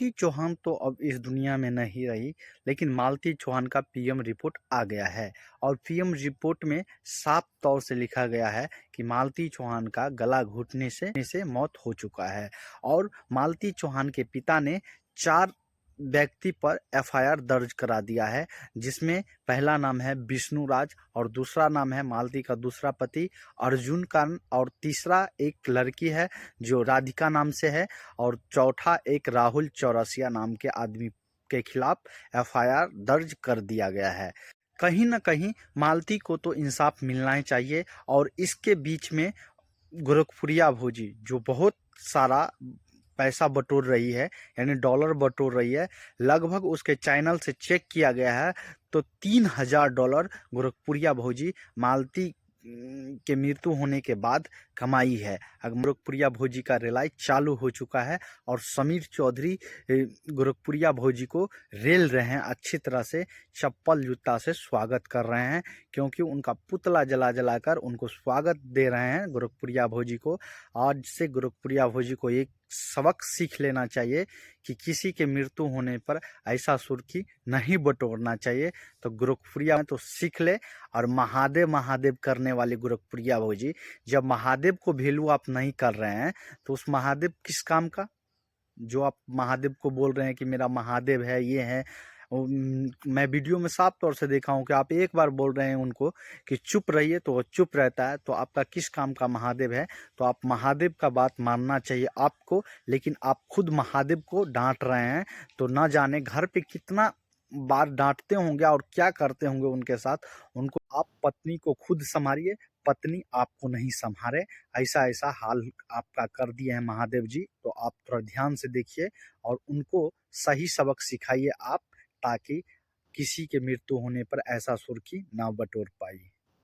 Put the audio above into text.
मालती चौहान तो अब इस दुनिया में नहीं रही, लेकिन मालती चौहान का पीएम रिपोर्ट आ गया है और पीएम रिपोर्ट में साफ तौर से लिखा गया है कि मालती चौहान का गला घुटने से मौत हो चुका है। और मालती चौहान के पिता ने 4 व्यक्ति पर एफआईआर दर्ज करा दिया है, जिसमें पहला नाम है विष्णुराज और दूसरा नाम है मालती का दूसरा पति अर्जुन का, और तीसरा एक लड़की है जो राधिका नाम से है, और चौथा एक राहुल चौरसिया नाम के आदमी के खिलाफ एफआईआर दर्ज कर दिया गया है। कहीं ना कहीं मालती को तो इंसाफ मिलना ही चाहिए। और इसके बीच में गोरखपुरिया भोजी जो बहुत सारा पैसा बटोर रही है, यानी डॉलर बटोर रही है, लगभग उसके चैनल से चेक किया गया है तो $3000 गोरखपुरिया भोजी मालती के मृत्यु होने के बाद कमाई है। गोरखपुरिया भोजी का रिलाई चालू हो चुका है और समीर चौधरी गोरखपुरिया भोजी को रेल रहे हैं, अच्छी तरह से चप्पल जूता से स्वागत कर रहे हैं, क्योंकि उनका पुतला जला जलाकर उनको स्वागत दे रहे हैं गोरखपुरिया भोजी को। आज से गोरखपुरिया भोजी को एक सबक सीख लेना चाहिए कि किसी के मृत्यु होने पर ऐसा सुर्खी नहीं बटोरना चाहिए। तो गोरखपुरिया तो सीख ले। और महादेव महादेव करने वाले गोरखपुरिया भोजी, जब महादेव को वैल्यू आप नहीं कर रहे हैं तो उस महादेव किस काम का? जो आप महादेव को बोल रहे हैं कि मेरा महादेव है, ये है। मैं वीडियो में साफ तौर से देखा हूँ कि आप एक बार बोल रहे हैं उनको कि चुप रहिए तो वो चुप रहता है, तो आपका किस काम का महादेव है? तो आप महादेव का बात मानना चाहिए आपको, लेकिन आप खुद महादेव को डांट रहे हैं। तो ना जाने घर पे कितना बार डांटते होंगे और क्या करते होंगे उनके साथ। उनको आप पत्नी को खुद संभालिए, पत्नी आपको नहीं संभाले। ऐसा ऐसा हाल आपका कर दिए हैं महादेव जी, तो आप थोड़ा ध्यान से देखिए और उनको सही सबक सिखाइए आप, ताकि किसी के मृत्यु होने पर ऐसा सुर्खी ना बटोर पाई।